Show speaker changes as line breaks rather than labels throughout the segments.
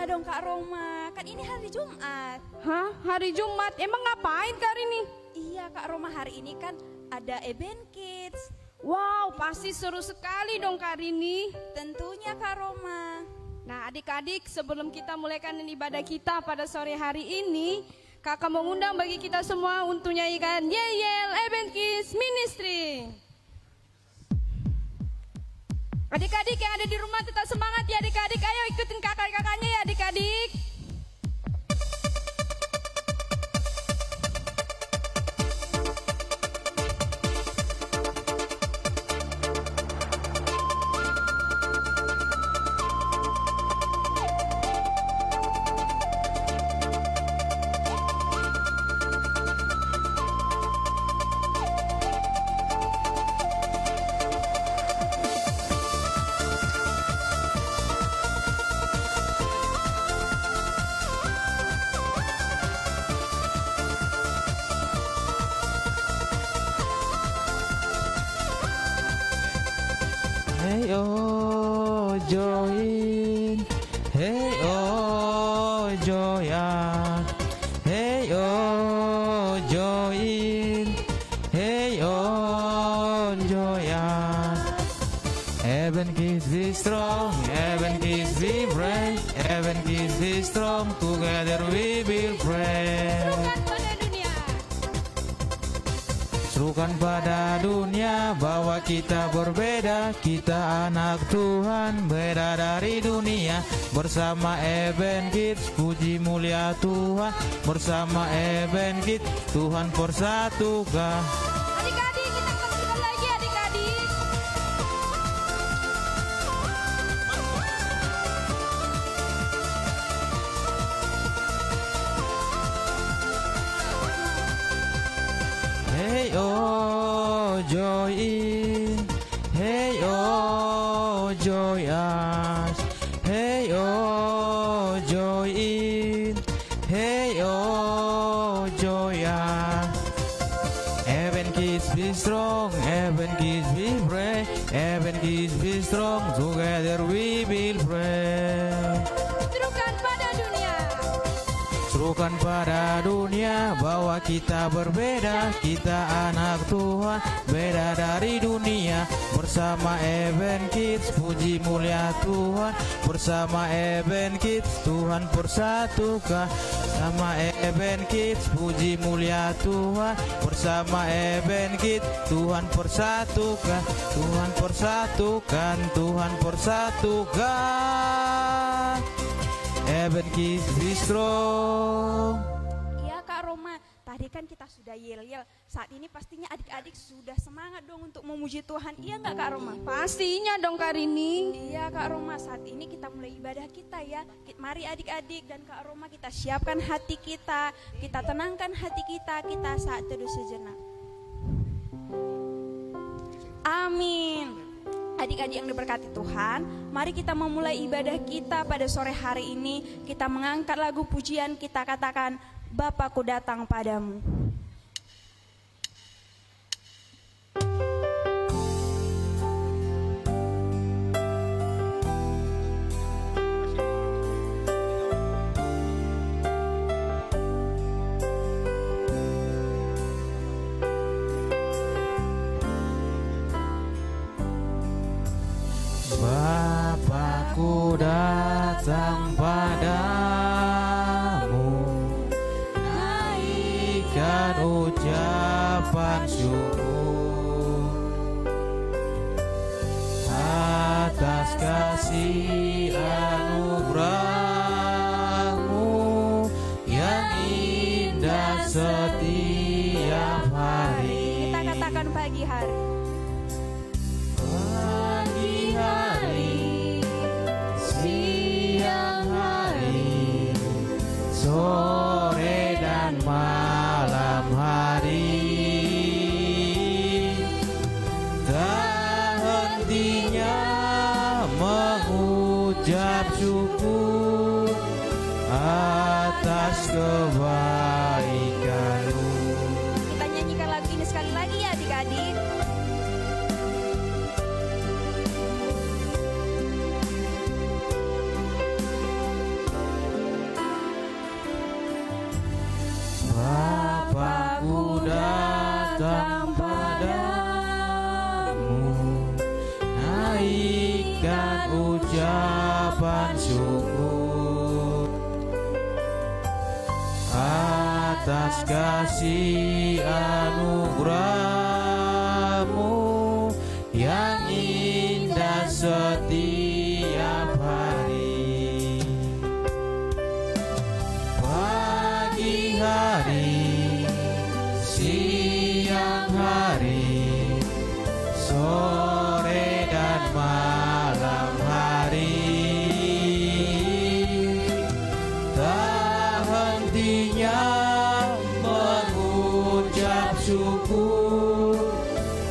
Iya dong Kak Roma, kan ini hari Jumat.
Hah? Hari Jumat? Emang ngapain Kak Rini?
Iya Kak Roma, hari ini kan ada event kids.
Wow, pasti seru sekali dong Kak Rini.
Tentunya Kak Roma.
Nah adik-adik, sebelum kita mulaikan ibadah kita pada sore hari ini, Kakak mengundang bagi kita semua untuk nyanyikan Yel Yel Event Kids Ministry. Adik-adik yang ada di rumah tetap semangat ya adik-adik. Ayo ikutin kakak-kakaknya ya adik-adik.
Hey oh join, hey oh joyan, hey oh join, hey oh joyan. Heaven kids be strong, heaven kids be brave, heaven kids be strong. Together we will pray. Serukan pada dunia bahwa kita berbeda, kita anak Tuhan, beda dari dunia. Bersama Event Kids, puji mulia Tuhan. Bersama Event Kids, Tuhan persatukan.
Adik-adik kita kembali lagi adik-adik.
Hey oh joy in, hey oh joy us, hey oh joy in, hey oh joy us. Heaven kids be strong, heaven kids be brave, heaven kids be strong. Together we will pray.
Serukan pada dunia.
Serukan pada dunia bahwa kita berbeda, kita anak Tuhan, beda dari dunia. Bersama Event Kids, puji mulia Tuhan. Bersama Event Kids, Tuhan persatukan. Bersama Event Kids, puji mulia Tuhan. Bersama Event Kids, Tuhan persatukan. Tuhan persatukan, Tuhan persatukan. Event Kids be strong.
Iya Kak Roma, tadi kan kita sudah yel-yel. Saat ini pastinya adik-adik sudah semangat dong untuk memuji Tuhan. Iya nggak Kak Roma?
Pastinya dong Kak Rini.
Iya Kak Roma, saat ini kita mulai ibadah kita ya. Mari adik-adik dan Kak Roma kita siapkan hati kita. Kita tenangkan hati kita. Kita saat teduh sejenak. Amin. Adik-adik yang diberkati Tuhan, mari kita memulai ibadah kita pada sore hari ini. Kita mengangkat lagu pujian, kita katakan, Bapakku datang padamu.
Bapakku datang padamu, naikkan ucapan syukur atas kasih anugerahmu yang indah setiap hari.
Kita katakan pagi hari.
Pagi hari, siang hari, sore dan malam hari, tak hentinya mengucap syukur atas kebaikanmu.
Kita nyanyikan lagu ini sekali lagi ya adik-adik.
datang padamu, naikkan ucapan syukur atas kasih anugerah-Mu yang indah setiap hari. Pagi hari, siang hari, sore dan malam hari, tak hentinya mengucap syukur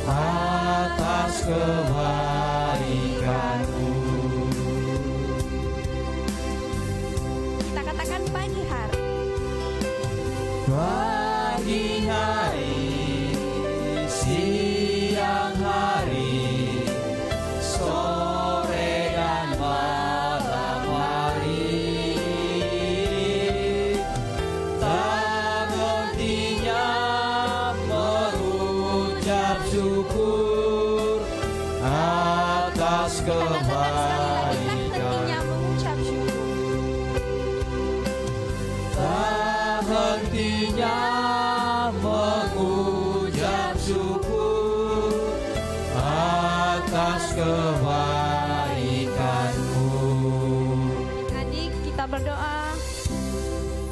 atas kebaikan-Mu.
Kita katakan pagi hari.
Pagi hari, siang hari, sore dan malam hari, tak hentinya mengucap syukur atas
Katakan sekali lagi, tak hentinya
kebaikan.
mengucap syukur.
Tak hentinya mengucap syukur atas kebaikan-Mu.
Adik, kita berdoa.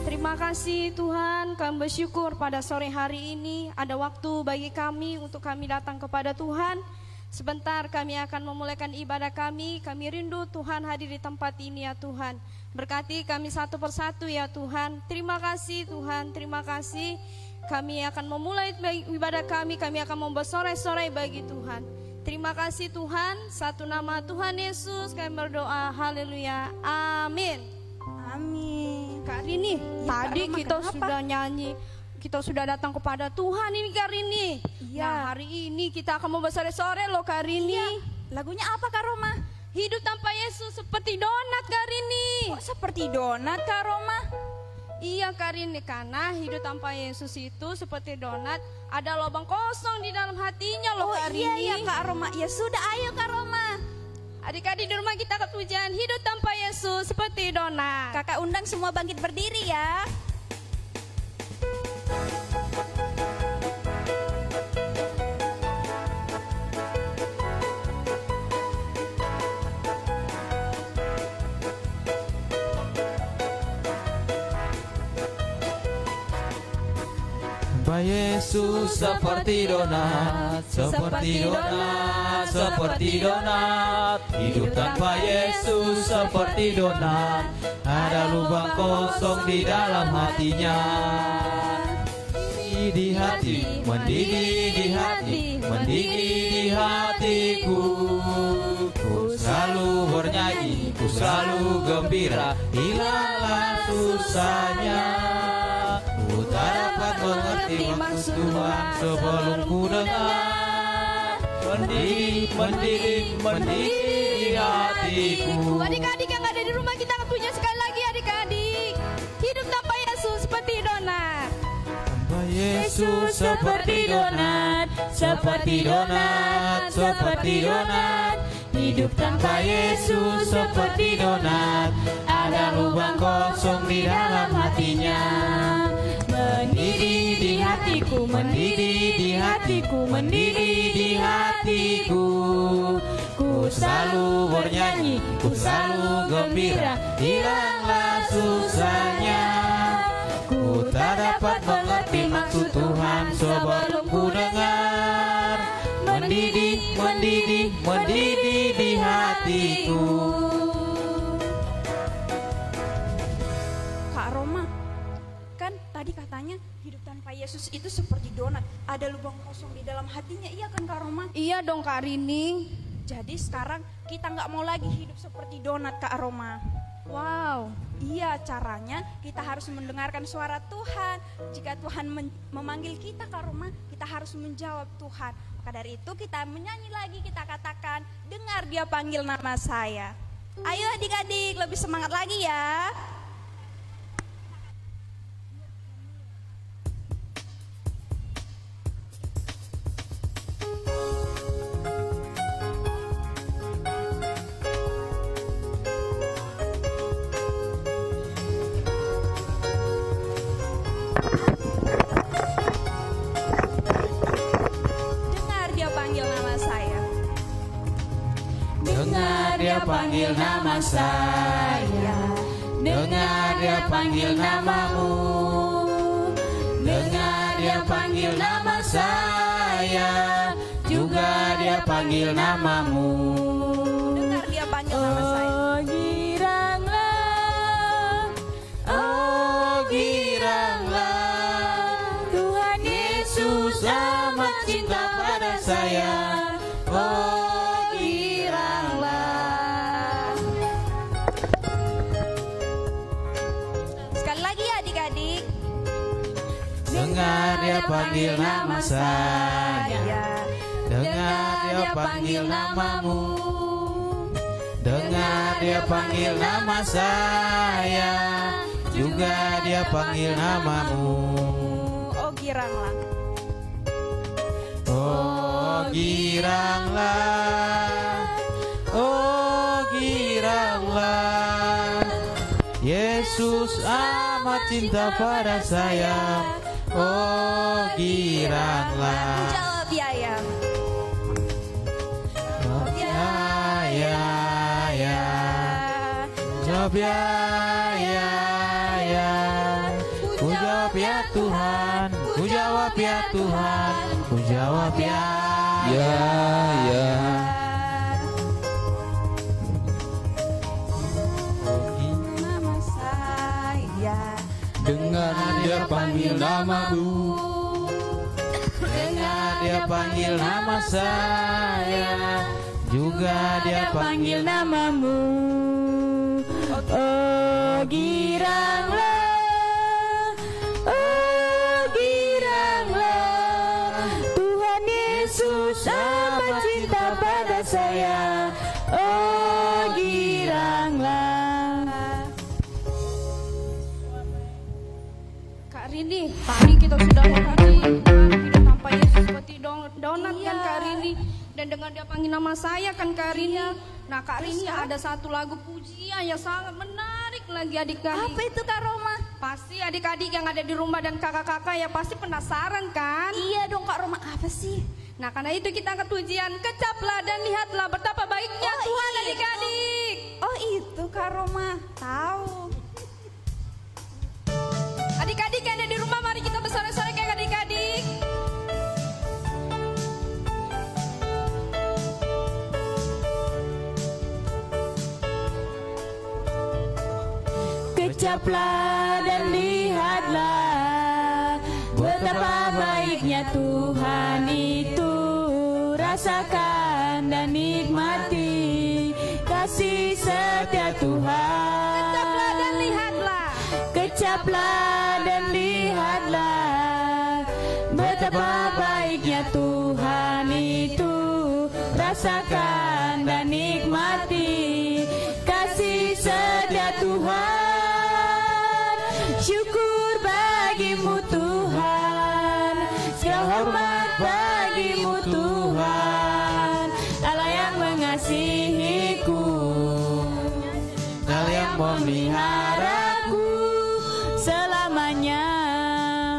Terima kasih Tuhan, kami bersyukur pada sore hari ini ada waktu bagi kami untuk kami datang kepada Tuhan. Sebentar kami akan memulaikan ibadah kami rindu Tuhan hadir di tempat ini ya Tuhan. Berkati kami satu persatu ya Tuhan. Terima kasih Tuhan, terima kasih. Kami akan memulai ibadah kami akan membersorai-sorai bagi Tuhan. Terima kasih Tuhan, satu nama Tuhan Yesus kami berdoa, haleluya, amin.
Amin.
Kak Rini,
Ya,
tadi
Kak Roma,
kita
kenapa?
sudah nyanyi, kita sudah datang kepada Tuhan ini Kak Rini.
Iya.
Nah, hari ini kita akan membesar-sore loh Kak Rini.
Lagunya apa Kak Roma?
Hidup tanpa Yesus seperti donat Kak Rini.
Kok seperti donat Kak Roma?
Iya Kak Rini, karena hidup tanpa Yesus itu seperti donat, ada lubang kosong di dalam hatinya loh Kak
Iya
Rini.
ya Kak Roma. Ya sudah, ayo Kak Roma.
Adik-adik di rumah kita ke pujian hidup tanpa Yesus seperti donat.
Kakak undang semua bangkit berdiri ya.
Tanpa Yesus seperti donat, seperti donat, seperti donat. Hidup tanpa Yesus seperti donat, ada lubang kosong di dalam hatinya. Di hati, mendidih di hati, mendidih di hatiku. Ku selalu bernyanyi, ku selalu gembira, hilanglah susahnya. Ku tak dapat mengerti maksud Tuhan sebelum ku dengar. Mendidih, mendidih, mendidih di hatiku.
Adik-adik yang ada di rumah kita punya sekali lagi adik-adik. Hidup tanpa Yesus seperti donat.
Tanpa Yesus seperti donat, seperti donat, seperti donat. Hidup tanpa Yesus seperti donat, ada lubang kosong di dalam hatinya. Mendidih di hatiku, mendidih di hatiku, mendidih di hatiku. Ku selalu bernyanyi, ku selalu gembira, hilanglah susahnya. Ku tak dapat mengerti maksud Tuhan sebelum ku dengar. Mendidih, mendidih, mendidih di hatiku.
Kak Roma, kan tadi katanya hidup tanpa Yesus itu seperti donat, ada lubang kosong di dalam hatinya, iya kan Kak Roma?
Iya dong Kak Rini.
Jadi sekarang kita nggak mau lagi hidup seperti donat Kak Roma.
Wow.
Iya, caranya kita harus mendengarkan suara Tuhan. Jika Tuhan memanggil kita Kak Roma, kita harus menjawab Tuhan. Maka dari itu kita menyanyi lagi, kita katakan, dengar dia panggil nama saya. Ayo adik-adik, lebih semangat lagi ya.
panggil nama saya, dengar dia panggil namamu. Dengar dia panggil nama saya, juga dia panggil namamu.
Dengar dia panggil nama saya.
Oh giranglah, Tuhan Yesus amat cinta pada saya. Oh giranglah.
Sekali lagi ya adik-adik.
Dengar dia panggil nama saya, dengar dia panggil namamu. Dengar dia panggil nama saya, juga dia panggil namamu.
Oh giranglah.
Oh giranglah, oh giranglah, Yesus amat cinta pada saya. Oh giranglah.
Jawab ya ayam.
Jawab ya, ku jawab ya Tuhan, ku jawab ya Tuhan, ku jawab ya.
Nama saya.
Dengar dia panggil namamu, dengar dia panggil nama saya, juga dia panggil namamu. Oh giranglah, oh giranglah, Tuhan Yesus amat cinta pada saya. Oh giranglah.
Kak Rini, tadi kita sudah lihat hidup tanpa Yesus seperti donat kan Kak Rini. Dan dengan dia panggil nama saya kan Kak Rini. Nah Kak Rini ada satu lagu pujian yang sangat menarik lagi adik-adik.
Apa itu Kak Roma?
Pasti adik-adik yang ada di rumah dan kakak-kakak ya pasti penasaran kan?
Iya dong Kak Roma, apa sih?
Nah karena itu kita angkat pujian, kecaplah dan lihatlah betapa baiknya Tuhan
iya.
adik-adik.
Oh itu Kak Roma, tahu.
Adik-adik yang ada di rumah mari kita bersorak-sorak kayak adik-adik.
Kecaplah dan lihatlah betapa baiknya Tuhan itu. Rasakan dan nikmati kasih setia Tuhan.
Kecaplah dan lihatlah.
Kecaplah dan lihatlah betapa baiknya Tuhan itu. Rasakan dan nikmati kasih setia Tuhan. Syukur bagimu Tuhan, segala hormat bagimu Tuhan, Allah yang mengasihiku, Allah yang memeliharaku selamanya.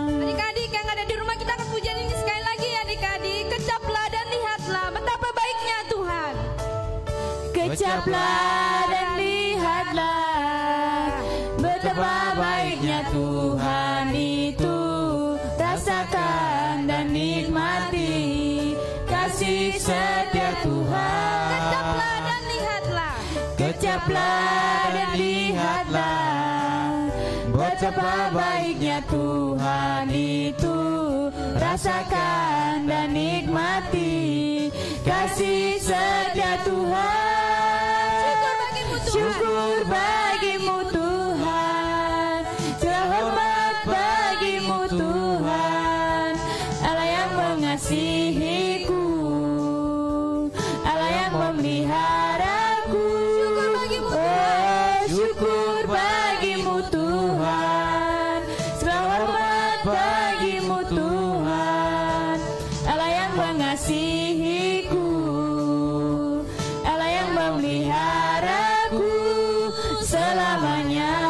Adik-adik yang ada di rumah kita akan pujian ini sekali lagi adik-adik. Kecaplah dan lihatlah betapa baiknya Tuhan.
Kecaplah dan lihatlah betapa baiknya Tuhan itu. Rasakan dan nikmati kasih setia Tuhan.
Kecaplah dan lihatlah.
Kecaplah dan lihatlah betapa baiknya Tuhan itu. Rasakan dan nikmati kasih setia Tuhan. Syukur bagimu Tuhan, segala hormat bagimu Tuhan, Allah yang mengasihiku, Allah yang memeliharaku. Syukur bagimu Tuhan, segala hormat bagimu Tuhan, Allah yang mengasihiku, Allah yang memeliharaku selamanya.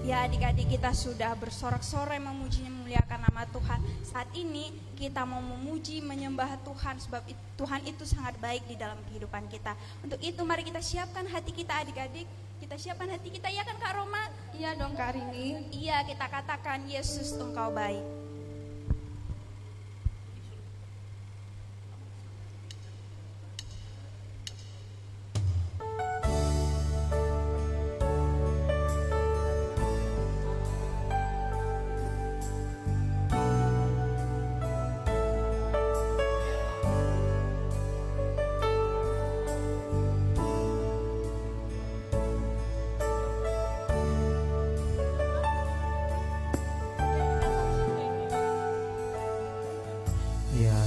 Ya adik-adik kita sudah bersorak-sorai memuji memuliakan nama Tuhan. Saat ini kita mau memuji menyembah Tuhan, sebab Tuhan itu sangat baik di dalam kehidupan kita. Untuk itu mari kita siapkan hati kita adik-adik. Kita siapkan hati kita, ya kan Kak Roma?
Iya dong Kak Rini.
Iya, kita katakan Yesus Engkau baik.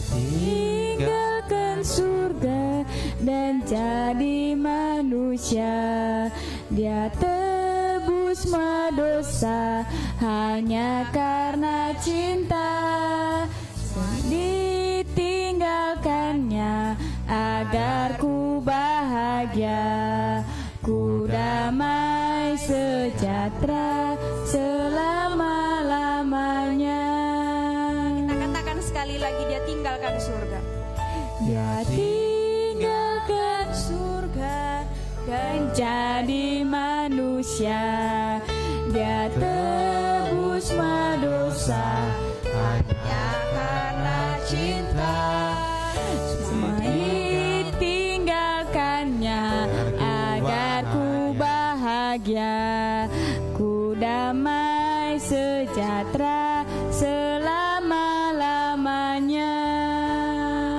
Tinggalkan surga dan jadi manusia. Dia tebus semua dosa hanya karena cinta. Ditinggalkannya agar ku bahagia, ku damai sejahtera selama-lamanya.
Sekali lagi, dia tinggalkan surga.
Dia tinggalkan surga dan jadi manusia. Dia tebus semua dosa hanya karena cinta. Semua ditinggalkannya agar ku bahagia, ku damai sejahtera selama-lamanya.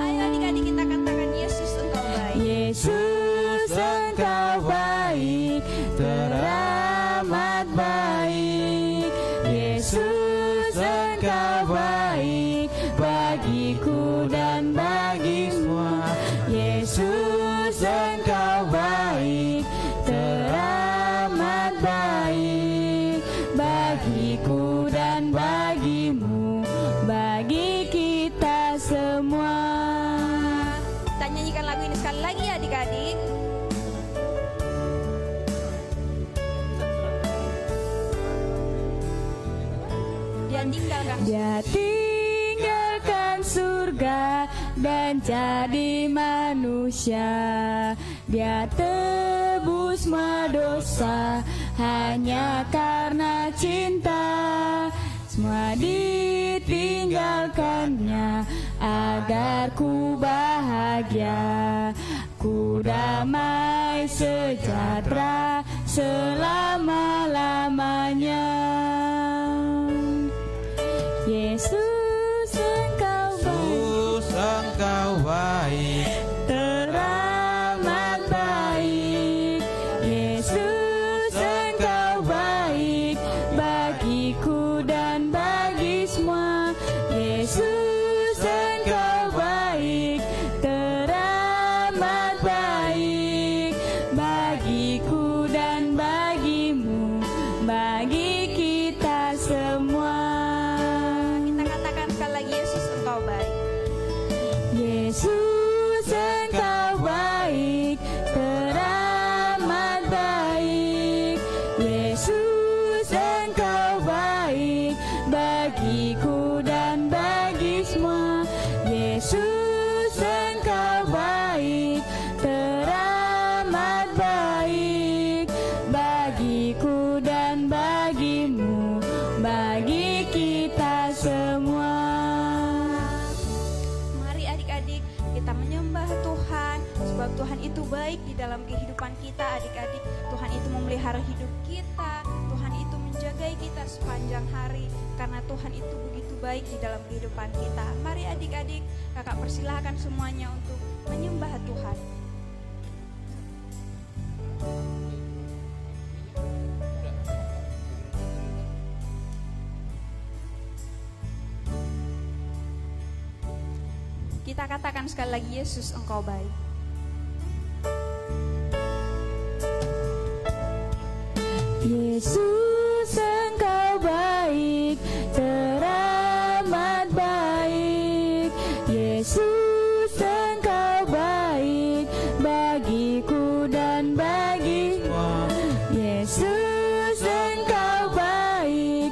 Ayo adik-adik kita katakan Yesus Engkau baik.
Yesus Engkau baik, teramat baik. Yesus Engkau baik bagiku dan bagi semua. Yesus Engkau baik, teramat baik bagiku dan bagimu, bagi kita semua.
Kita nyanyikan lagu ini sekali lagi ya adik-adik. Dia tinggalkan.
Dia tinggalkan surga dan jadi manusia. Dia tebus semua dosa hanya karena cinta. Semua ditinggalkannya agar ku bahagia, ku damai sejahtera selama-lamanya. Yesus Engkau baik, teramat baik. Yesus Engkau baik bagiku dan bagi semua. Yesus Engkau baik, teramat baik bagiku dan bagimu, bagi kita semua.
Kita katakan sekali lagi Yesus Engkau baik.
Yesus Engkau baik, teramat baik. Yesus Engkau baik bagiku dan bagi semua. Yesus Engkau baik, teramat baik bagiku dan bagimu, bagi kita semua.
Mari adik-adik kita menyembah Tuhan, sebab Tuhan itu baik di dalam kehidupan kita adik-adik. Tuhan itu memelihara hidup kita, Tuhan itu menjagai kita sepanjang hari, karena Tuhan itu begitu baik di dalam kehidupan kita. Mari adik-adik, kakak persilahkan semuanya untuk menyembah Tuhan. Kita katakan sekali lagi Yesus Engkau baik.
Yesus Engkau baik, teramat baik. Yesus Engkau baik bagiku dan bagi semua. Yesus Engkau baik,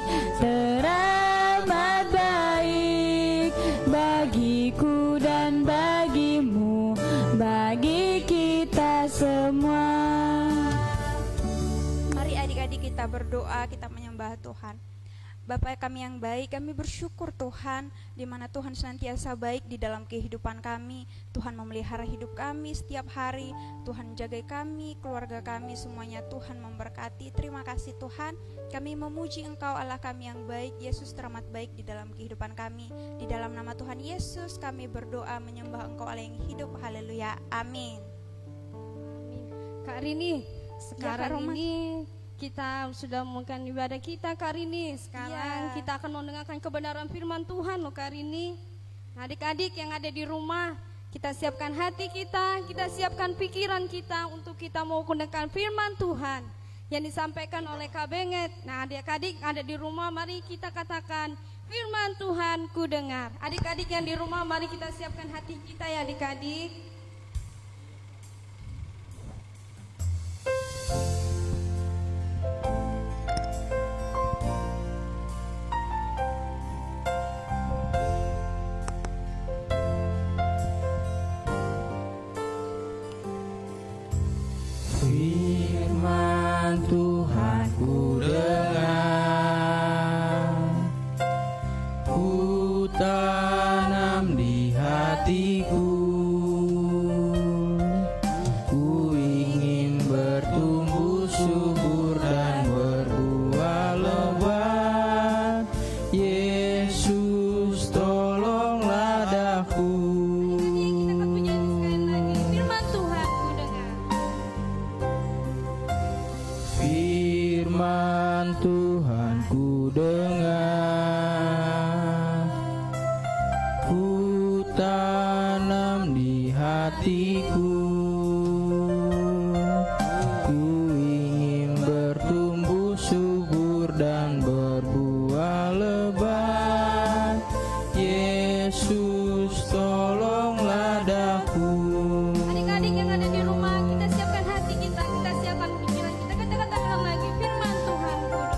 kita berdoa, kita menyembah Tuhan. Bapa kami yang baik, kami bersyukur Tuhan, di mana Tuhan senantiasa baik di dalam kehidupan kami. Tuhan memelihara hidup kami setiap hari, Tuhan jaga kami, keluarga kami, semuanya Tuhan memberkati. Terima kasih Tuhan, kami memuji Engkau Allah kami yang baik. Yesus teramat baik di dalam kehidupan kami. Di dalam nama Tuhan Yesus kami berdoa menyembah Engkau Allah yang hidup. Haleluya, amin.
Kak Rini, sekarang
Kak Roma.
ini kita sudah melakukan ibadah kita Kak Rini. Sekarang kita akan mendengarkan kebenaran firman Tuhan loh Kak Rini. Adik-adik yang ada di rumah, kita siapkan hati kita siapkan pikiran kita untuk kita mau mendengarkan firman Tuhan yang disampaikan oleh Kak Benget. Nah adik-adik ada di rumah, mari kita katakan, firman Tuhan ku dengar. Adik-adik yang di rumah, mari kita siapkan hati kita ya adik-adik.
Firman Tuhan ku dengar, ku tanam di hatiku, ku ingin bertumbuh subur dan berbuah lebat. Yesus tolonglah daku.
Kita akan menyanyi sekali lagi, firman Tuhan ku dengar.
Firman Tuhan ku dengar, ku tanam di hatiku, ku ingin bertumbuh subur dan berbuah lebat. Yesus tolonglah daku.
Adik-adik yang ada di rumah, kita siapkan hati kita siapkan pikiran kita katakan lagi, firman Tuhan ku dengar.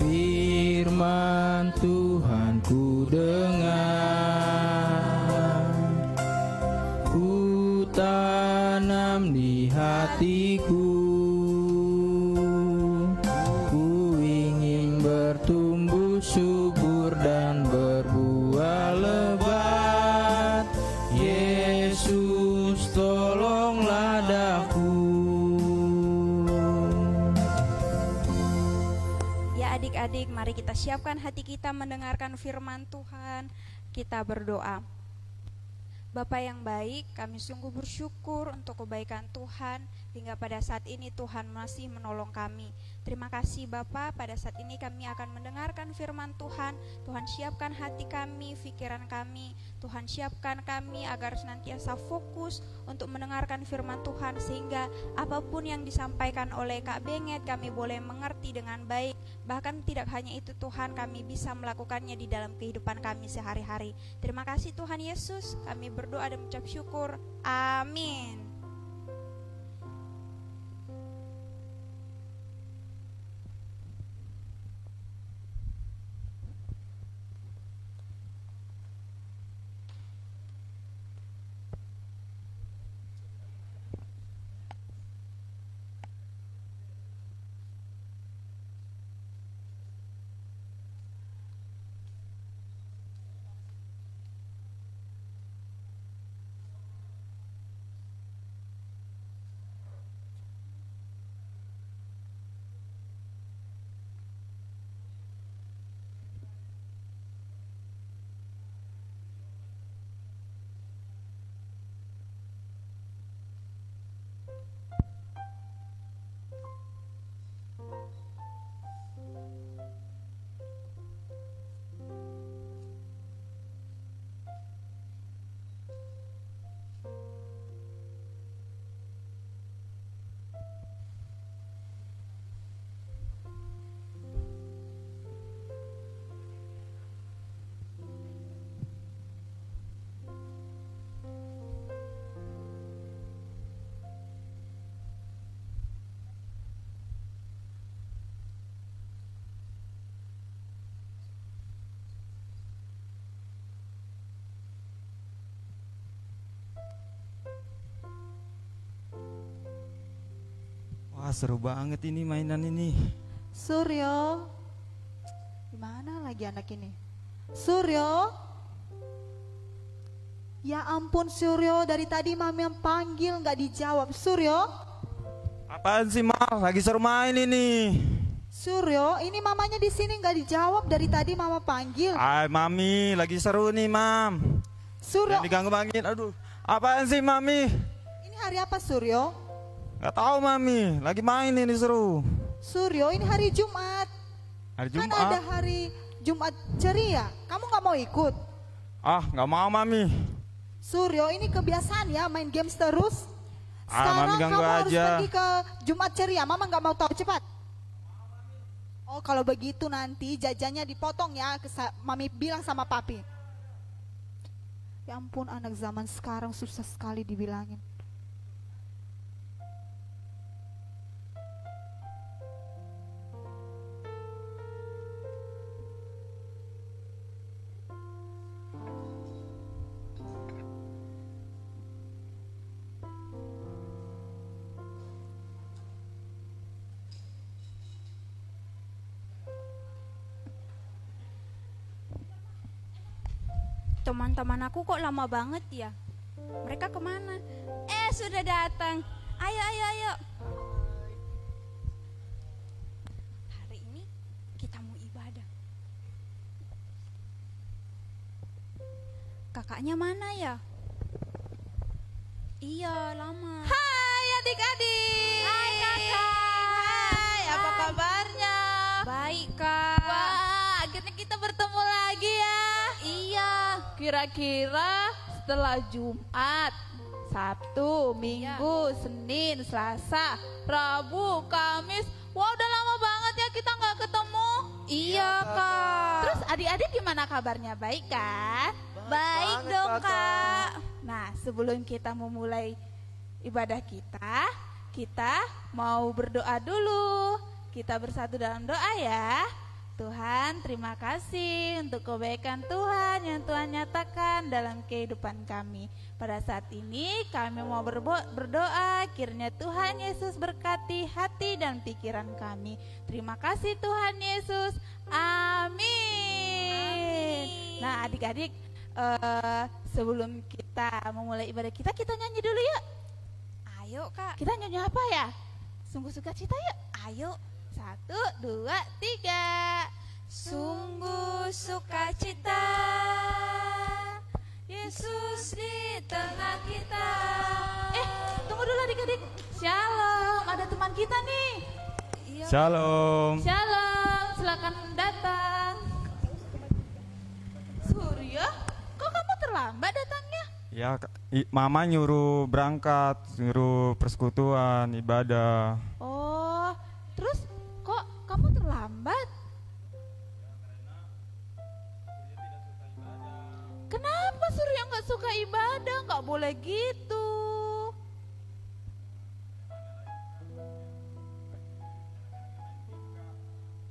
Firman Tuhan ku dengar, ku tanam di hatiku, ku ingin bertumbuh subur dan berbuah lebat. Yesus tolonglah daku.
Ya adik-adik, mari kita siapkan hati kita mendengarkan firman Tuhan. Kita berdoa. Bapa yang baik, kami sungguh bersyukur untuk kebaikan Tuhan hingga pada saat ini Tuhan masih menolong kami. Terima kasih Bapa, pada saat ini kami akan mendengarkan firman Tuhan. Tuhan siapkan hati kami, pikiran kami. Tuhan siapkan kami agar senantiasa fokus untuk mendengarkan firman Tuhan, sehingga apapun yang disampaikan oleh Kak Benget kami boleh mengerti dengan baik. Bahkan tidak hanya itu Tuhan, kami bisa melakukannya di dalam kehidupan kami sehari-hari. Terima kasih Tuhan Yesus, kami berdoa dan mengucap syukur. Amin.
Wah, seru banget ini mainan ini.
Suryo, gimana lagi anak ini? Suryo, ya ampun Suryo, dari tadi mami yang panggil nggak dijawab. Suryo,
Apaan sih, Mal? Lagi seru main ini.
Suryo, ini mamanya di sini nggak dijawab dari tadi mama panggil.
Mami, lagi seru nih, Mam.
Suryo,
Jangan diganggu-gangguin. Aduh, apaan sih, Mami?
ini hari apa Suryo?
Gak tahu, Mami. Lagi main ini seru.
Suryo, ini hari Jumat.
Hari
Kan
Jumat.
ada hari Jumat ceria. Kamu nggak mau ikut?
Ah, nggak mau, Mami.
Suryo, ini kebiasaan ya main games terus.
Mami
Sekarang
ganggu
kamu harus
aja.
pergi ke Jumat ceria. Mama nggak mau tahu, cepat. Oh, kalau begitu nanti jajannya dipotong ya. Mami bilang sama papi. Ya ampun, anak zaman sekarang susah sekali dibilangin.
Teman-teman aku kok lama banget ya? Mereka kemana? Sudah datang. Ayo, ayo, ayo. Hari ini kita mau ibadah. Kakaknya mana ya? Iya, lama.
Hai adik-adik.
Hai, Kakak.
Hai, apa
Hai.
kabarnya?
Baik, Kak.
Wah, akhirnya kita bertemu lagi ya.
Iya.
Kira-kira setelah Jumat, Sabtu, Minggu, Senin, Selasa, Rabu, Kamis. Wah, udah lama banget ya kita nggak ketemu.
Iya, Kak.
Terus adik-adik gimana kabarnya? Baik kan?
Baik dong, Kak. Nah, sebelum kita memulai ibadah kita mau berdoa dulu. Kita bersatu dalam doa ya. Tuhan, terima kasih untuk kebaikan Tuhan yang Tuhan nyatakan dalam kehidupan kami. Pada saat ini kami mau berdoa, kiranya Tuhan Yesus berkati hati dan pikiran kami. Terima kasih Tuhan Yesus. Amin. Nah, adik-adik, sebelum kita memulai ibadah kita nyanyi dulu yuk.
Ayo Kak.
Kita nyanyi apa ya? Sungguh sukacita yuk. Ayo. 1, 2, 3. Sungguh sukacita Yesus di tengah kita.
Tunggu dulu adik-adik. Shalom, ada teman kita nih.
Shalom.
Shalom, silakan datang. Suryo, kok kamu terlambat datangnya?
Ya, Mama nyuruh berangkat, nyuruh persekutuan, ibadah.
Oh, terus kok kamu terlambat? Kenapa Suryo nggak suka ibadah? Nggak boleh gitu.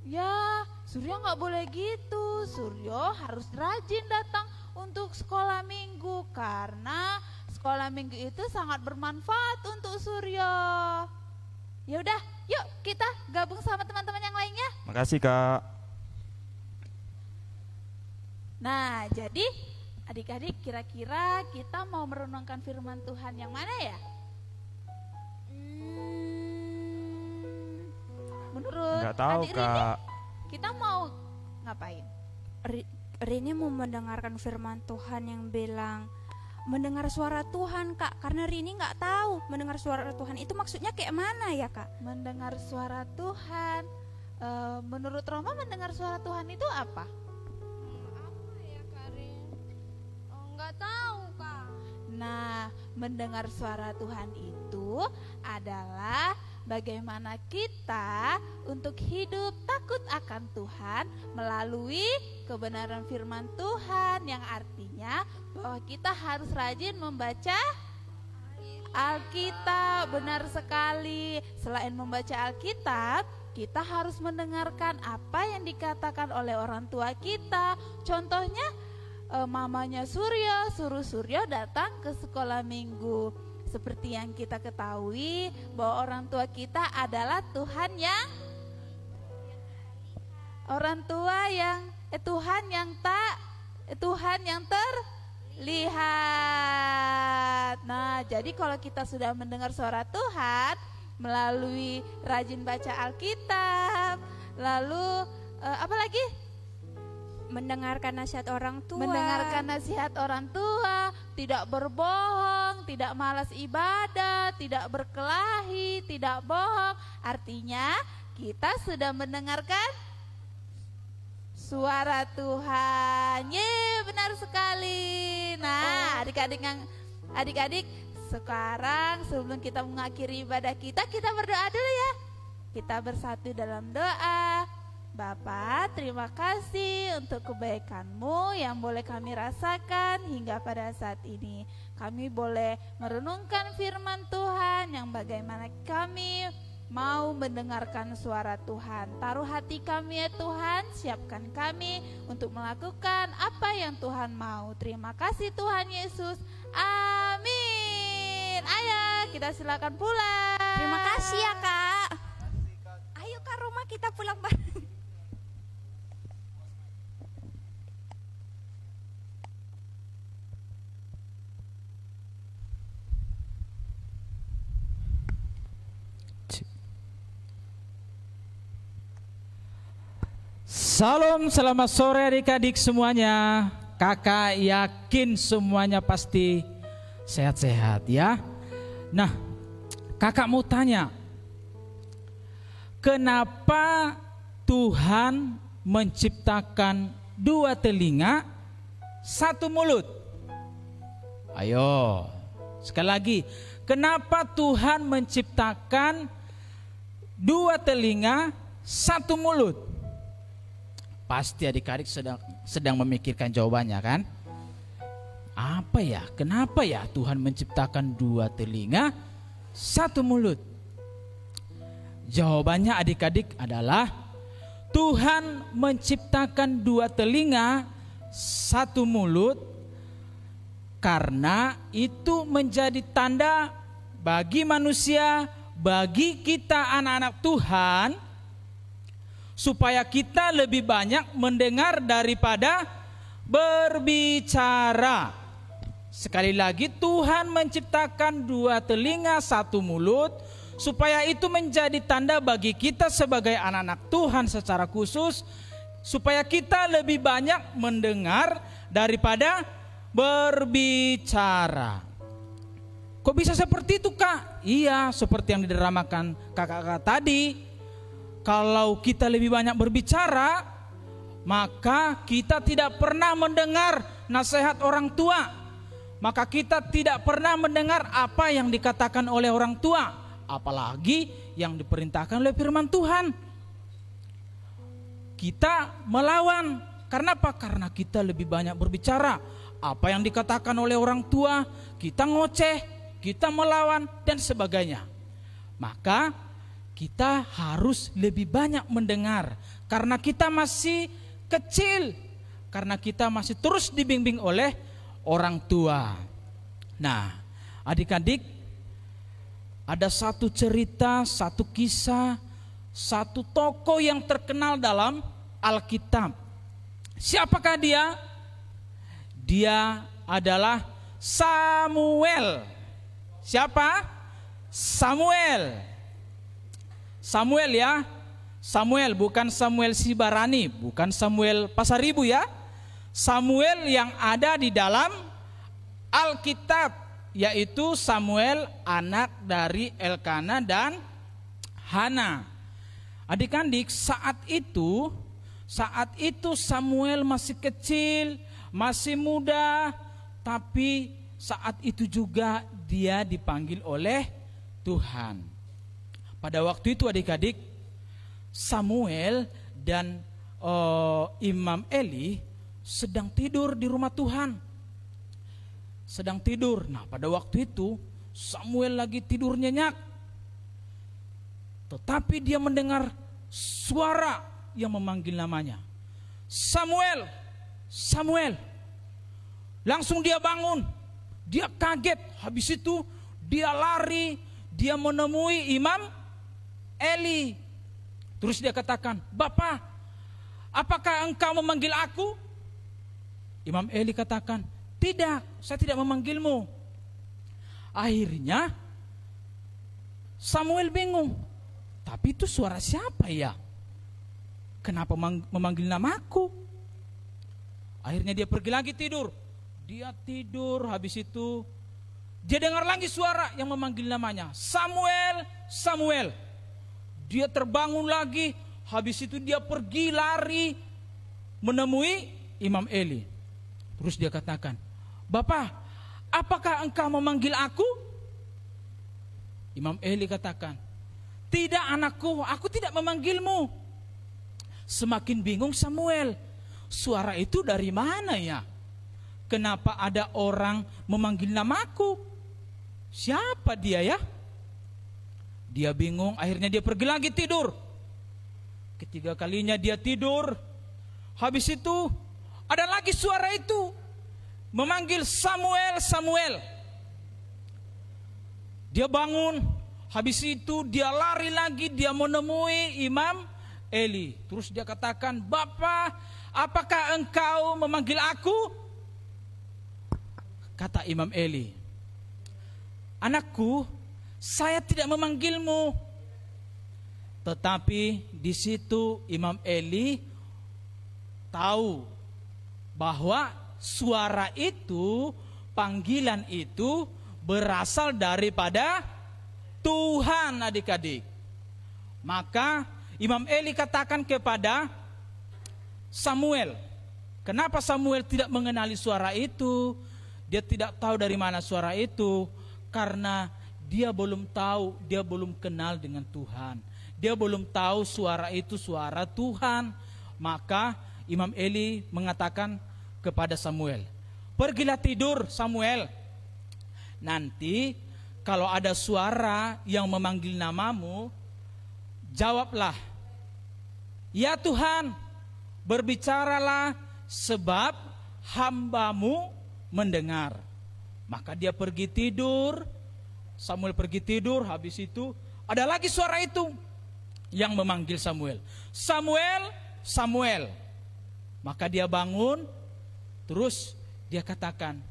Ya, Suryo nggak boleh gitu. Suryo harus rajin datang untuk sekolah minggu karena sekolah minggu itu sangat bermanfaat untuk Suryo. Ya udah, yuk kita gabung sama teman-teman yang lainnya.
Makasih, Kak.
Nah, jadi adik-adik kira-kira kita mau merenungkan firman Tuhan yang mana ya? Menurut
Nggak tahu,
adik Rini,
Kak.
kita mau ngapain?
Rini mau mendengarkan firman Tuhan yang bilang mendengar suara Tuhan, Kak. Karena Rini nggak tahu mendengar suara Tuhan itu maksudnya kayak mana ya, Kak?
Mendengar suara Tuhan. Menurut Roma mendengar suara Tuhan itu apa?
Apa ya Karin? Nggak tahu Kak.
Nah, mendengar suara Tuhan itu adalah bagaimana kita untuk hidup takut akan Tuhan melalui kebenaran firman Tuhan, yang artinya bahwa kita harus rajin membaca Alkitab. Benar sekali. Selain membaca Alkitab, kita harus mendengarkan apa yang dikatakan oleh orang tua kita. Contohnya mamanya Suryo suruh Suryo datang ke sekolah minggu. seperti yang kita ketahui bahwa orang tua kita adalah Tuhan yang Tuhan yang terlihat. Nah, jadi kalau kita sudah mendengar suara Tuhan melalui rajin baca Alkitab, lalu apa lagi?
Mendengarkan nasihat orang tua.
Mendengarkan nasihat orang tua, tidak berbohong, tidak malas ibadah, tidak berkelahi, tidak bohong. Artinya kita sudah mendengarkan suara Tuhan. Benar sekali. Nah, adik-adik, sekarang sebelum kita mengakhiri ibadah kita berdoa dulu ya. Kita bersatu dalam doa. Bapa, terima kasih untuk kebaikan-Mu yang boleh kami rasakan hingga pada saat ini. Kami boleh merenungkan firman Tuhan yang bagaimana kami mau mendengarkan suara Tuhan. Taruh hati kami ya Tuhan, siapkan kami untuk melakukan apa yang Tuhan mau. Terima kasih Tuhan Yesus. Amin. Ayo kita silakan pulang.
Terima kasih ya Kak. Ayo Kak Roma, kita pulang bareng.
Salam, selamat sore adik-adik semuanya. Kakak yakin semuanya pasti sehat-sehat ya. Nah, kakak mau tanya, kenapa Tuhan menciptakan dua telinga, satu mulut? Ayo, sekali lagi, kenapa Tuhan menciptakan dua telinga, satu mulut? Pasti adik-adik sedang memikirkan jawabannya kan? Apa ya? Kenapa ya Tuhan menciptakan dua telinga, satu mulut? Jawabannya adik-adik adalah Tuhan menciptakan dua telinga, satu mulut karena itu menjadi tanda bagi manusia, bagi kita anak-anak Tuhan, supaya kita lebih banyak mendengar daripada berbicara. Sekali lagi, Tuhan menciptakan dua telinga, satu mulut, supaya itu menjadi tanda bagi kita sebagai anak-anak Tuhan secara khusus, supaya kita lebih banyak mendengar daripada berbicara. Kok bisa seperti itu Kak? Iya, seperti yang didramakan kakak-kakak tadi. Kalau kita lebih banyak berbicara, maka kita tidak pernah mendengar nasihat orang tua. Maka kita tidak pernah mendengar apa yang dikatakan oleh orang tua, apalagi yang diperintahkan oleh firman Tuhan. Kita melawan. Karena apa? Karena kita lebih banyak berbicara. Apa yang dikatakan oleh orang tua, kita ngoceh, kita melawan, dan sebagainya. Maka kita harus lebih banyak mendengar, karena kita masih kecil, karena kita masih terus dibimbing oleh orang tua. Nah, adik-adik, ada satu cerita, satu kisah, satu tokoh yang terkenal dalam Alkitab. Siapakah dia? Dia adalah Samuel. Siapa? Samuel. Samuel ya, Samuel bukan Samuel Sibarani, bukan Samuel Pasaribu ya. Samuel yang ada di dalam Alkitab, yaitu Samuel anak dari Elkana dan Hana. Adik-adik, saat itu Samuel masih kecil, masih muda, tapi saat itu juga dia dipanggil oleh Tuhan. Pada waktu itu adik-adik, Samuel dan Imam Eli sedang tidur di rumah Tuhan. Sedang tidur. Nah, pada waktu itu Samuel lagi tidur nyenyak. Tetapi dia mendengar suara yang memanggil namanya. Samuel, Samuel. Langsung dia bangun. Dia kaget. Habis itu dia lari, dia menemui Imam Eli. Terus dia katakan, "Bapak, apakah engkau memanggil aku?" Imam Eli katakan, "Tidak, saya tidak memanggilmu." Akhirnya Samuel bingung, tapi itu suara siapa ya? Kenapa memanggil namaku? Akhirnya dia pergi lagi tidur. Dia tidur, habis itu dia dengar lagi suara yang memanggil namanya, "Samuel, Samuel." Dia terbangun lagi, habis itu dia pergi lari menemui Imam Eli. Terus dia katakan, "Bapak, apakah engkau memanggil aku?" Imam Eli katakan, "Tidak anakku, aku tidak memanggilmu." Semakin bingung Samuel, suara itu dari mana ya? Kenapa ada orang memanggil namaku? Siapa dia ya? Dia bingung, akhirnya dia pergi lagi tidur. Ketiga kalinya dia tidur. Habis itu ada lagi suara itu memanggil, "Samuel, Samuel." Dia bangun, habis itu dia lari lagi, dia menemui Imam Eli. Terus dia katakan, "Bapak, apakah engkau memanggil aku?" Kata Imam Eli, "Anakku, saya tidak memanggilmu." Tetapi di situ Imam Eli tahu bahwa suara itu, panggilan itu berasal daripada Tuhan, adik-adik. Maka Imam Eli katakan kepada Samuel, kenapa Samuel tidak mengenali suara itu? Dia tidak tahu dari mana suara itu, karena dia belum tahu, dia belum kenal dengan Tuhan. Dia belum tahu suara itu suara Tuhan. Maka Imam Eli mengatakan kepada Samuel, "Pergilah tidur Samuel. Nanti kalau ada suara yang memanggil namamu, jawablah, 'Ya Tuhan, berbicaralah sebab hambamu mendengar.'" Maka dia pergi tidur. Samuel pergi tidur. Habis itu ada lagi suara itu yang memanggil Samuel, "Samuel, Samuel." Maka dia bangun. Terus dia katakan,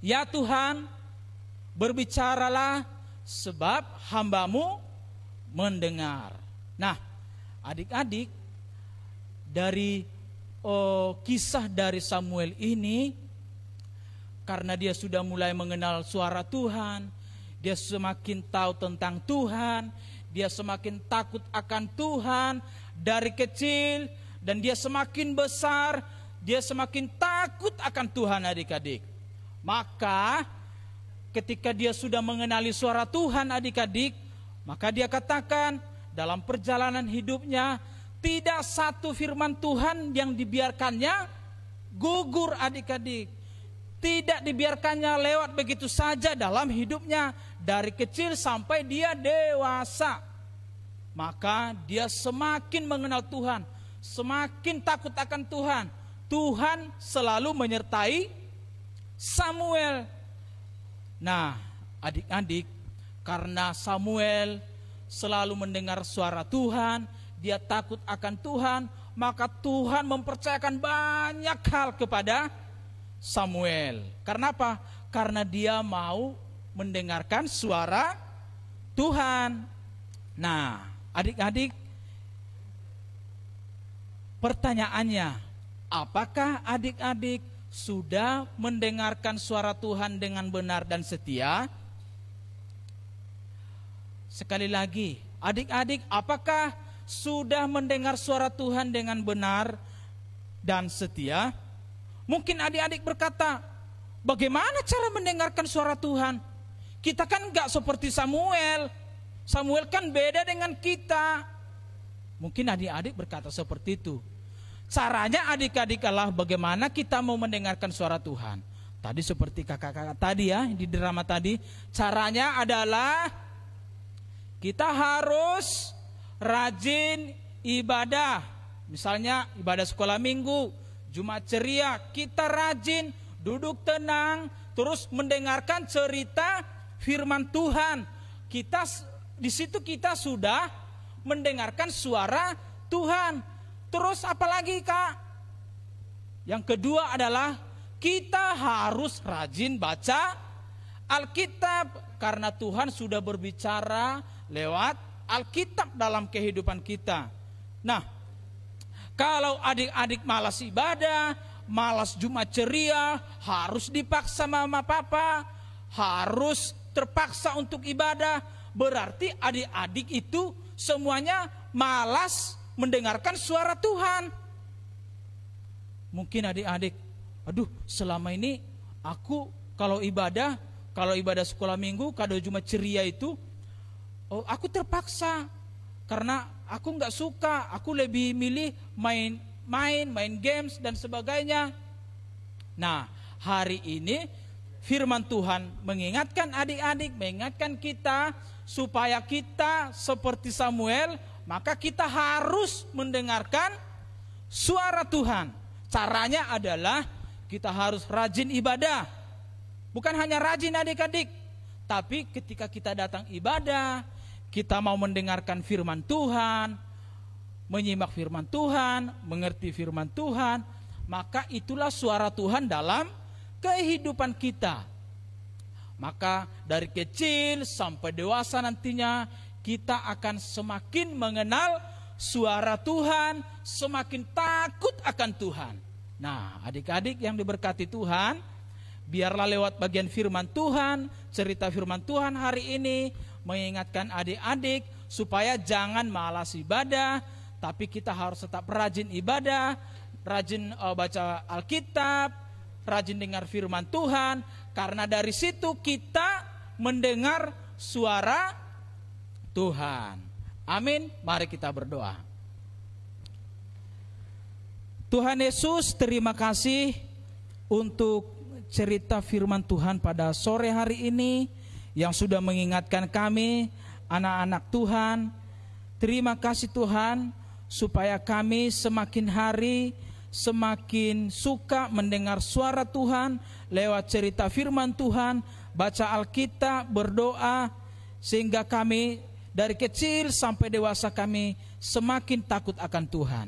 "Ya Tuhan, berbicaralah sebab hambamu mendengar." Nah, adik-adik, dari kisah dari Samuel ini, karena dia sudah mulai mengenal suara Tuhan, dia semakin tahu tentang Tuhan, dia semakin takut akan Tuhan dari kecil, dan dia semakin besar, dia semakin takut akan Tuhan, adik-adik. Maka ketika dia sudah mengenali suara Tuhan, adik-adik, maka dia katakan dalam perjalanan hidupnya, tidak satu firman Tuhan yang dibiarkannya gugur, adik-adik. Tidak dibiarkannya lewat begitu saja dalam hidupnya, dari kecil sampai dia dewasa. Maka dia semakin mengenal Tuhan, semakin takut akan Tuhan. Tuhan selalu menyertai Samuel. Nah, adik-adik, karena Samuel selalu mendengar suara Tuhan, dia takut akan Tuhan, maka Tuhan mempercayakan banyak hal kepada Samuel. Karena apa? Karena dia mau mendengarkan suara Tuhan. Nah, adik-adik, pertanyaannya, apakah adik-adik sudah mendengarkan suara Tuhan dengan benar dan setia? Sekali lagi, adik-adik, apakah sudah mendengar suara Tuhan dengan benar dan setia? Mungkin adik-adik berkata, bagaimana cara mendengarkan suara Tuhan? Kita kan gak seperti Samuel. Samuel kan beda dengan kita. Mungkin adik-adik berkata seperti itu. Caranya adik-adik adalah bagaimana kita mau mendengarkan suara Tuhan. Tadi seperti kakak-kakak tadi ya, di drama tadi. Caranya adalah kita harus rajin ibadah. Misalnya ibadah sekolah minggu, Jumat ceria, kita rajin duduk tenang, terus mendengarkan cerita firman Tuhan. Di situ kita sudah mendengarkan suara Tuhan. Terus apalagi Kak? Yang kedua adalah kita harus rajin baca Alkitab, karena Tuhan sudah berbicara lewat Alkitab dalam kehidupan kita. Nah, kalau adik-adik malas ibadah, malas Jumat ceria, harus dipaksa mama papa, harus terpaksa untuk ibadah, berarti adik-adik itu semuanya malas mendengarkan suara Tuhan. Mungkin adik-adik, aduh selama ini aku kalau ibadah sekolah minggu, kalau Jumat ceria itu, aku terpaksa karena aku nggak suka, aku lebih milih main games dan sebagainya. Nah, hari ini firman Tuhan mengingatkan adik-adik, mengingatkan kita supaya kita seperti Samuel, maka kita harus mendengarkan suara Tuhan. Caranya adalah kita harus rajin ibadah. Bukan hanya rajin adik-adik, tapi ketika kita datang ibadah, kita mau mendengarkan firman Tuhan, menyimak firman Tuhan, mengerti firman Tuhan, maka itulah suara Tuhan dalam kehidupan kita. Maka dari kecil sampai dewasa nantinya kita akan semakin mengenal suara Tuhan, semakin takut akan Tuhan. Nah, adik-adik yang diberkati Tuhan, biarlah lewat bagian firman Tuhan, cerita firman Tuhan hari ini mengingatkan adik-adik supaya jangan malas ibadah, tapi kita harus tetap rajin ibadah, rajin baca Alkitab, rajin dengar firman Tuhan, karena dari situ kita mendengar suara Tuhan. Amin. Mari kita berdoa. Tuhan Yesus, terima kasih untuk cerita firman Tuhan pada sore hari ini yang sudah mengingatkan kami, anak-anak Tuhan. Terima kasih Tuhan, supaya kami semakin hari semakin suka mendengar suara Tuhan lewat cerita firman Tuhan, baca Alkitab, berdoa, sehingga kami dari kecil sampai dewasa kami semakin takut akan Tuhan.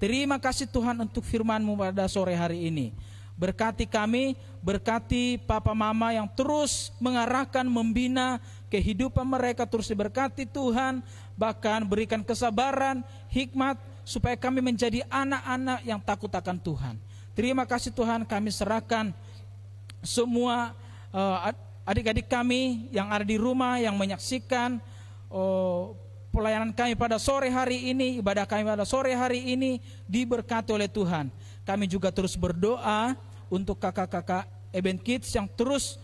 Terima kasih Tuhan untuk firman-Mu pada sore hari ini. Berkati kami, berkati papa mama yang terus mengarahkan, membina kehidupan mereka, terus diberkati Tuhan. Bahkan berikan kesabaran, hikmat, supaya kami menjadi anak-anak yang takut akan Tuhan. Terima kasih Tuhan, kami serahkan semua adik-adik kami yang ada di rumah, yang menyaksikan pelayanan kami pada sore hari ini, ibadah kami pada sore hari ini, diberkati oleh Tuhan. Kami juga terus berdoa untuk kakak-kakak Eben Kids yang terus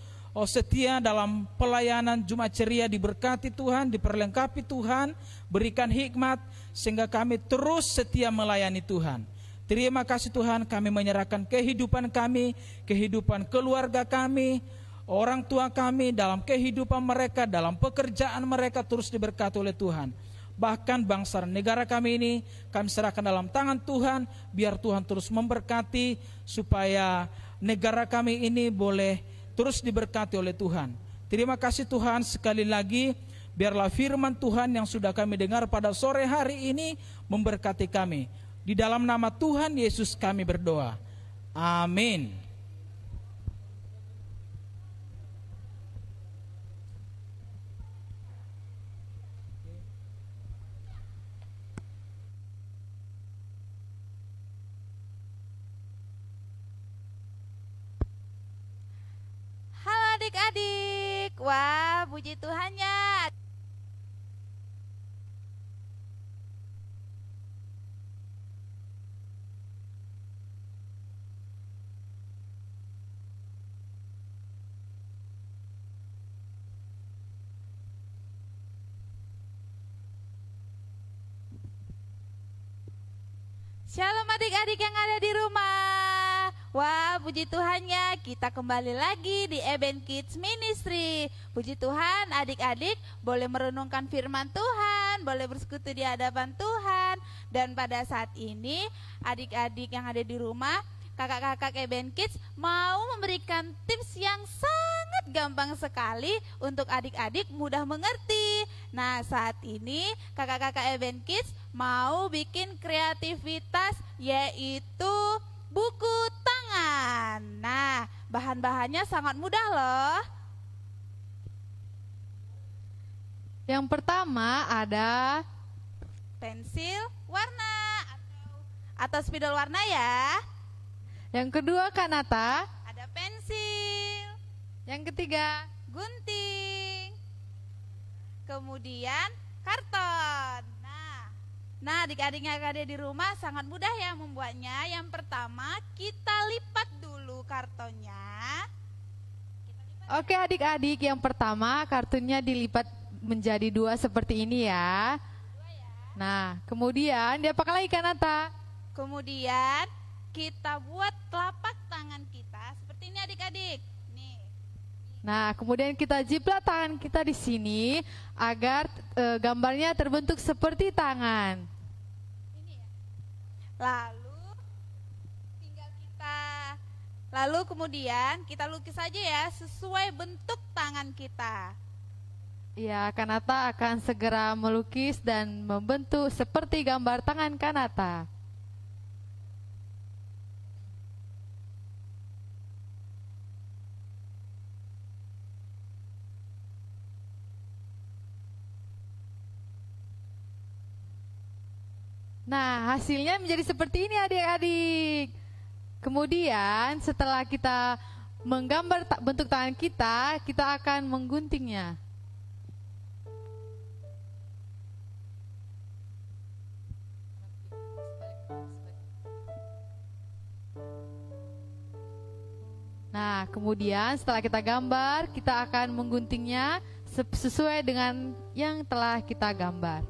setia dalam pelayanan Jumat ceria, diberkati Tuhan, diperlengkapi Tuhan, berikan hikmat sehingga kami terus setia melayani Tuhan. Terima kasih Tuhan, kami menyerahkan kehidupan kami, kehidupan keluarga kami, orang tua kami dalam kehidupan mereka, dalam pekerjaan mereka terus diberkati oleh Tuhan. Bahkan bangsa dan negara kami ini kami serahkan dalam tangan Tuhan, biar Tuhan terus memberkati supaya negara kami ini boleh terus diberkati oleh Tuhan. Terima kasih Tuhan, sekali lagi biarlah firman Tuhan yang sudah kami dengar pada sore hari ini memberkati kami. Di dalam nama Tuhan Yesus kami berdoa. Amin.
Adik-adik, wah puji Tuhannya. Shalom adik-adik yang ada di rumah. Wah, puji Tuhannya, kita kembali lagi di Eben Kids Ministry. Puji Tuhan, adik-adik boleh merenungkan firman Tuhan, boleh bersekutu di hadapan Tuhan. Dan pada saat ini, adik-adik yang ada di rumah, kakak-kakak Eben Kids mau memberikan tips yang sangat sangat gampang sekali untuk adik-adik mudah mengerti. Nah, saat ini kakak-kakak Event Kids mau bikin kreativitas yaitu buku tangan. Nah, bahan-bahannya sangat mudah loh.
Yang pertama ada
Pensil warna atau spidol warna ya.
yang kedua Kanata,
Ada pensil,
yang ketiga
gunting, kemudian karton. Nah, adik-adik yang ada di rumah sangat mudah ya membuatnya. Yang pertama kita lipat dulu kartonnya.
Oke adik-adik, yang pertama kartunnya dilipat menjadi 2 seperti ini ya. Nah, kemudian diapakan lagi Kanata?
Kemudian kita buat telapak tangan kita seperti ini adik-adik. Nih.
Nah, kemudian kita jiplak tangan kita di sini agar gambarnya terbentuk seperti tangan.
Ini ya. Lalu kemudian kita lukis saja ya sesuai bentuk tangan kita.
Ya, Kanata akan segera melukis dan membentuk seperti gambar tangan Kanata. Nah, hasilnya menjadi seperti ini adik-adik. Kemudian setelah kita menggambar bentuk tangan kita, kita akan mengguntingnya. Nah, kemudian setelah kita gambar, kita akan mengguntingnya sesuai dengan yang telah kita gambar.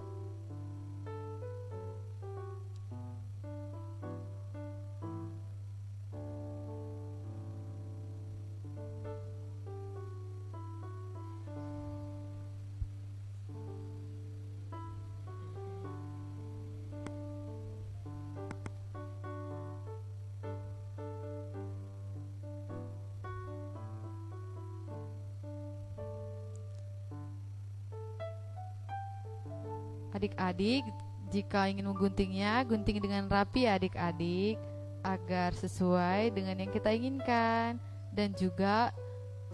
Adik-adik, jika ingin mengguntingnya, gunting dengan rapi ya adik-adik, agar sesuai dengan yang kita inginkan dan juga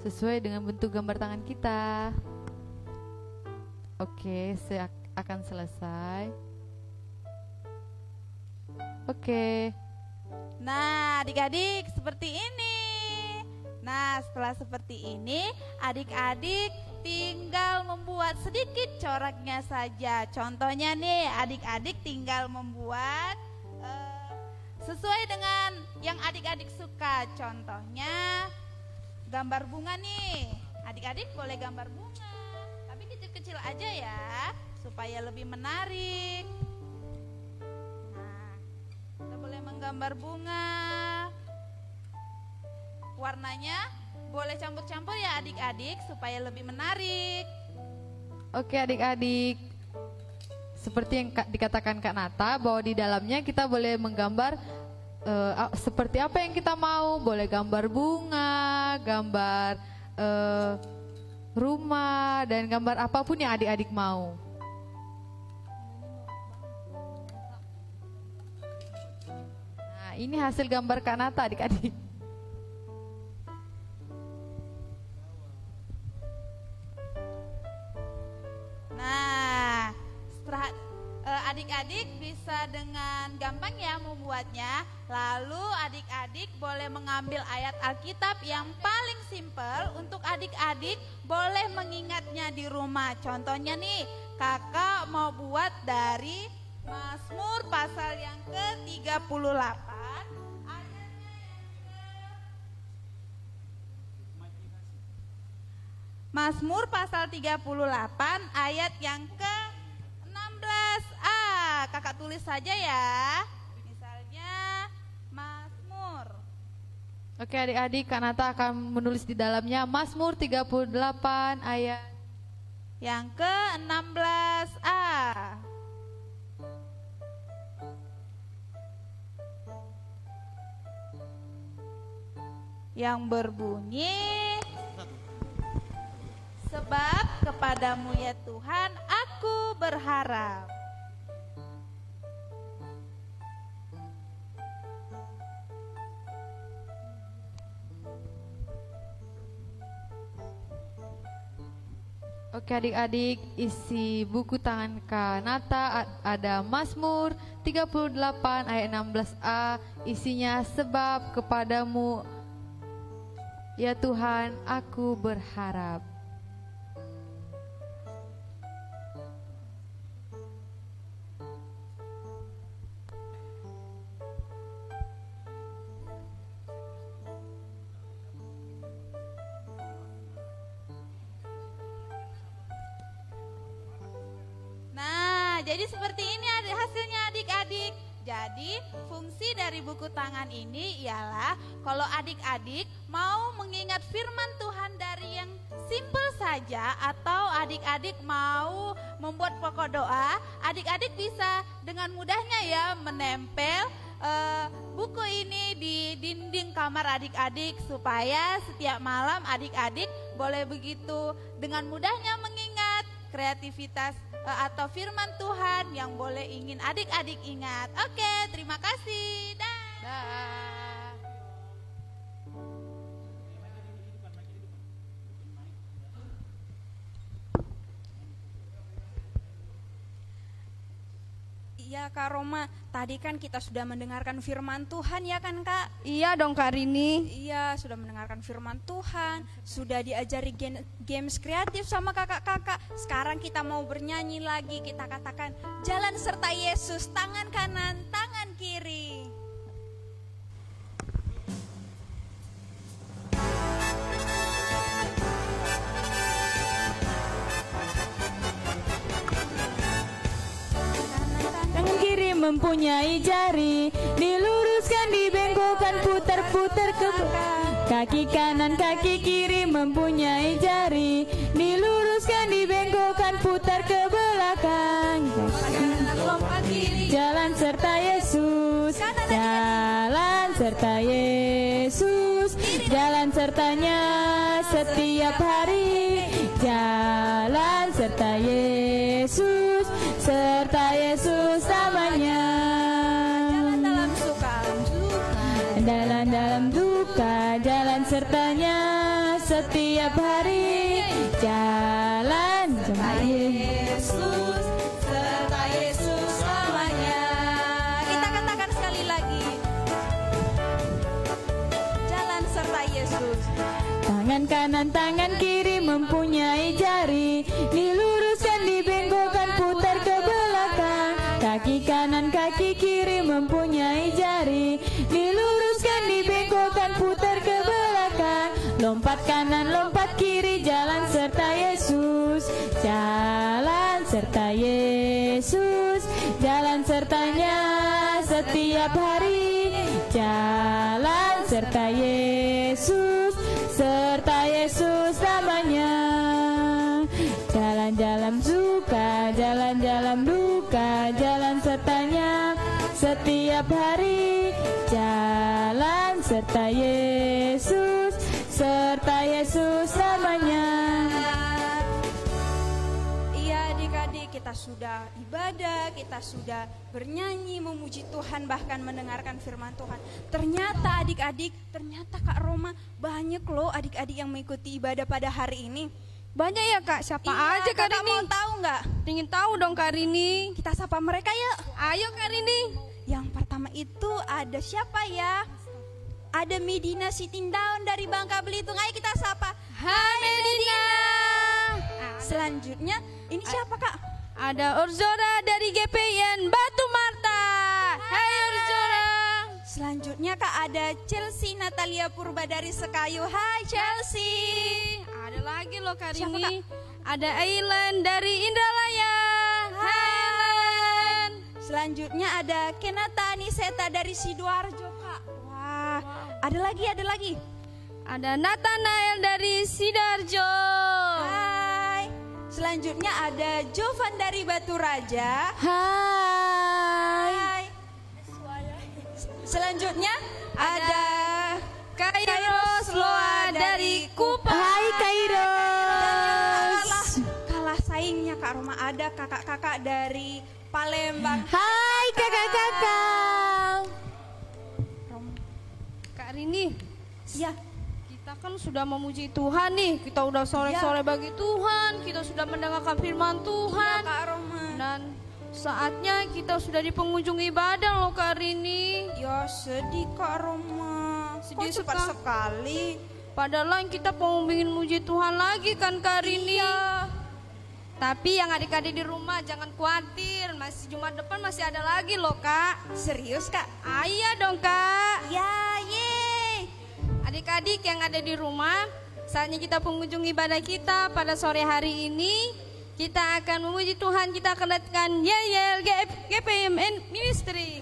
sesuai dengan bentuk gambar tangan kita. Oke, saya akan selesai. Oke.
Nah, adik-adik seperti ini. Nah, setelah seperti ini, adik-adik tinggal membuat sedikit coraknya saja. Contohnya nih, adik-adik tinggal membuat sesuai dengan yang adik-adik suka. Contohnya gambar bunga nih. Adik-adik boleh gambar bunga, tapi kecil-kecil aja ya, supaya lebih menarik. Nah, kita boleh menggambar bunga. Warnanya boleh campur-campur ya adik-adik supaya lebih menarik.
Oke adik-adik, seperti yang dikatakan Kak Nata, bahwa di dalamnya kita boleh menggambar seperti apa yang kita mau. Boleh gambar bunga, gambar rumah, dan gambar apapun yang adik-adik mau. Nah, ini hasil gambar Kak Nata adik-adik.
Nah, setelah adik-adik bisa dengan gampang ya membuatnya. Lalu adik-adik boleh mengambil ayat Alkitab yang paling simpel untuk adik-adik boleh mengingatnya di rumah. Contohnya nih, kakak mau buat dari Mazmur pasal yang ke-38. Mazmur pasal 38 ayat yang ke-16a. Kakak tulis saja ya. Misalnya Mazmur.
Oke adik-adik, Kak Nata akan menulis di dalamnya Mazmur 38 ayat
yang ke-16a. Yang berbunyi kepadamu ya Tuhan, aku berharap.
Oke adik-adik, isi buku tangan Kak Nata ada Mazmur 38 ayat 16a, isinya sebab kepadamu ya Tuhan aku berharap.
Jadi seperti ini hasilnya adik-adik. Jadi fungsi dari buku tangan ini ialah kalau adik-adik mau mengingat firman Tuhan dari yang simpel saja, atau adik-adik mau membuat pokok doa, adik-adik bisa dengan mudahnya ya menempel buku ini di dinding kamar adik-adik, supaya setiap malam adik-adik boleh begitu dengan mudahnya mengingat kreativitas atau firman Tuhan yang boleh ingin adik-adik ingat. Oke, terima kasih. Dah.
Iya Kak Roma, tadi kan kita sudah mendengarkan firman Tuhan ya kan Kak?
Iya dong Kak Rini.
Iya, sudah mendengarkan firman Tuhan, sudah diajari games kreatif sama kakak-kakak. Sekarang kita mau bernyanyi lagi, kita katakan jalan serta Yesus, tangan kanan, tangan kiri.
Mempunyai jari, diluruskan, dibengkokkan, putar-putar ke kaki kanan, kaki kiri. Mempunyai jari, diluruskan, dibengkokkan, putar ke belakang. Jalan serta Yesus, jalan serta Yesus, jalan sertanya setiap hari. Jalan serta Yesus, serta Yesus namanya.
Jalan dalam suka,
dalam duka, jalan sertanya setiap hari. Jalan serta
Yesus, serta Yesus namanya. Kita katakan sekali lagi, jalan serta Yesus.
Tangan kanan, tangan kiri, mempunyai jari, diluruskan, dibengkokkan, putar ke belakang. Kaki kanan, kaki kiri, mempunyai jari, diluruskan, dibengkokkan, putar ke belakang. Lompat kanan, lompat kiri, jalan serta Yesus. Jalan serta Yesus, jalan sertanya setiap hari. Jalan serta Yesus, serta Yesus namanya. Jalan dalam suka, jalan dalam duka, jalan sertanya setiap hari. Jalan serta Yesus, serta Yesus namanya.
Iya adik-adik, kita sudah ibadah, kita sudah bernyanyi, memuji Tuhan, bahkan mendengarkan firman Tuhan. Ternyata adik-adik, ternyata Kak Roma, banyak loh adik-adik yang mengikuti ibadah pada hari ini.
Banyak ya Kak, siapa
Iya,
aja Kak
Kakak
Rini?
mau tahu nggak?
Ingin tahu dong Kak Rini.
Kita sapa mereka yuk.
Ayo Kak Rini.
Yang pertama itu ada siapa ya? Ada Medina Sitindaun dari Bangka Belitung. Ayo kita sapa.
Hai Medina.
Selanjutnya ini siapa Kak?
Ada Urzora dari GPIN Batu Marta. Hai Urzora.
Selanjutnya Kak ada Chelsea Natalia Purba dari Sekayu. Hai Chelsea.
Ada lagi loh Kak
Siapa,
Rini. Ada Ailan dari Indralaya. Hai Ailan.
Selanjutnya ada Kenata Aniseta dari Sidoarjo Kak. Wah, ada lagi.
Ada Nathanael dari Sidoarjo.
Hai. Selanjutnya ada Jovan dari Batu Raja.
Hai.
Selanjutnya ada
Kairos Loa dari Kupang.
Hai Kairos.
Kalau kakak-kakak dari Palembang.
Hai kakak-kakak.
Kak Rini,
Ya,
kita kan sudah memuji Tuhan nih. Kita udah sore-sore bagi Tuhan. Kita sudah mendengarkan firman Tuhan.
Kak Roma.
Dan saatnya kita sudah di penghujung ibadah loh Kak Rini.
Ya sedih Kak Roma.
Sedih
Kok cepat sekali.
Padahal kita mau ingin muji Tuhan lagi kan Kak Rini. Tapi yang adik-adik di rumah jangan khawatir. Masih Jumat depan masih ada lagi loh Kak.
Serius Kak?
Iya dong Kak.
Ya, yeay.
Adik-adik yang ada di rumah, saatnya kita penghujung ibadah kita pada sore hari ini. Kita akan memuji Tuhan, kita akan datangkan Yel GPMN Ministry.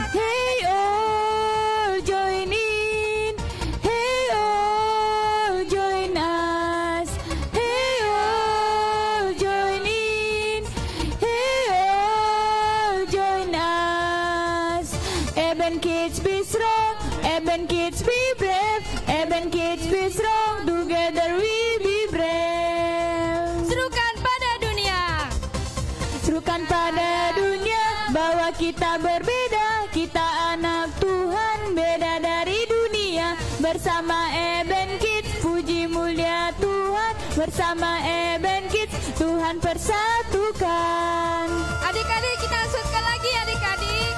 Hey all, join in. Hey all, join us. Hey all, join in. Hey all, join us. Eben kids be strong, Eben kids be brave, Eben kids be strong. Together we be brave.
Serukan pada dunia.
Serukan pada dunia bahwa kita berbeda, kita anak Tuhan, beda dari dunia. Bersama Eben Kids, puji mulia Tuhan. Bersama Eben Kids, Tuhan persatukan.
Adik-adik kita lanjutkan lagi adik-adik.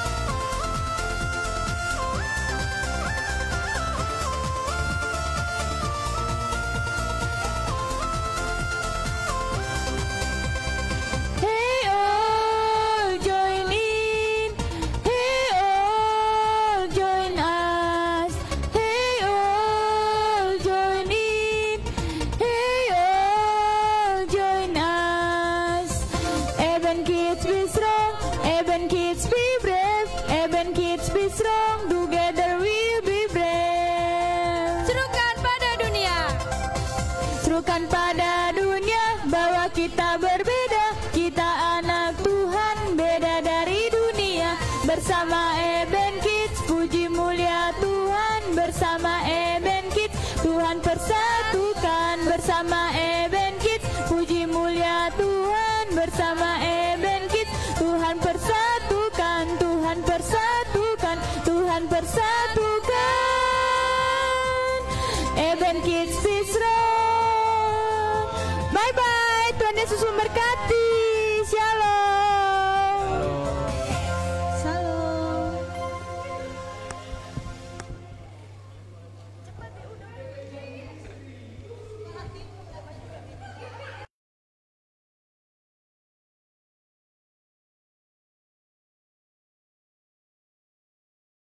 Hey all, join in. Hey all, join us. Hey all, join in. Hey all, join us. Eben Kids be strong, Eben Kids be brave, Eben Kids be strong. Together we'll be brave.
Serukan pada dunia.
Serukan pada dunia bahwa kita berbeda, kita anak Tuhan, beda dari dunia. Bersama Eben Kids, puji mulia Tuhan. Bersama Eben Kids, Tuhan persatukan. Bersama Eben Kids, puji mulia Tuhan. Bersama Eben Kids, Tuhan persatukan. Tuhan persatukan, Tuhan persatukan. Eben Kids be strong. Bye bye, Tuhan Yesus memberkati.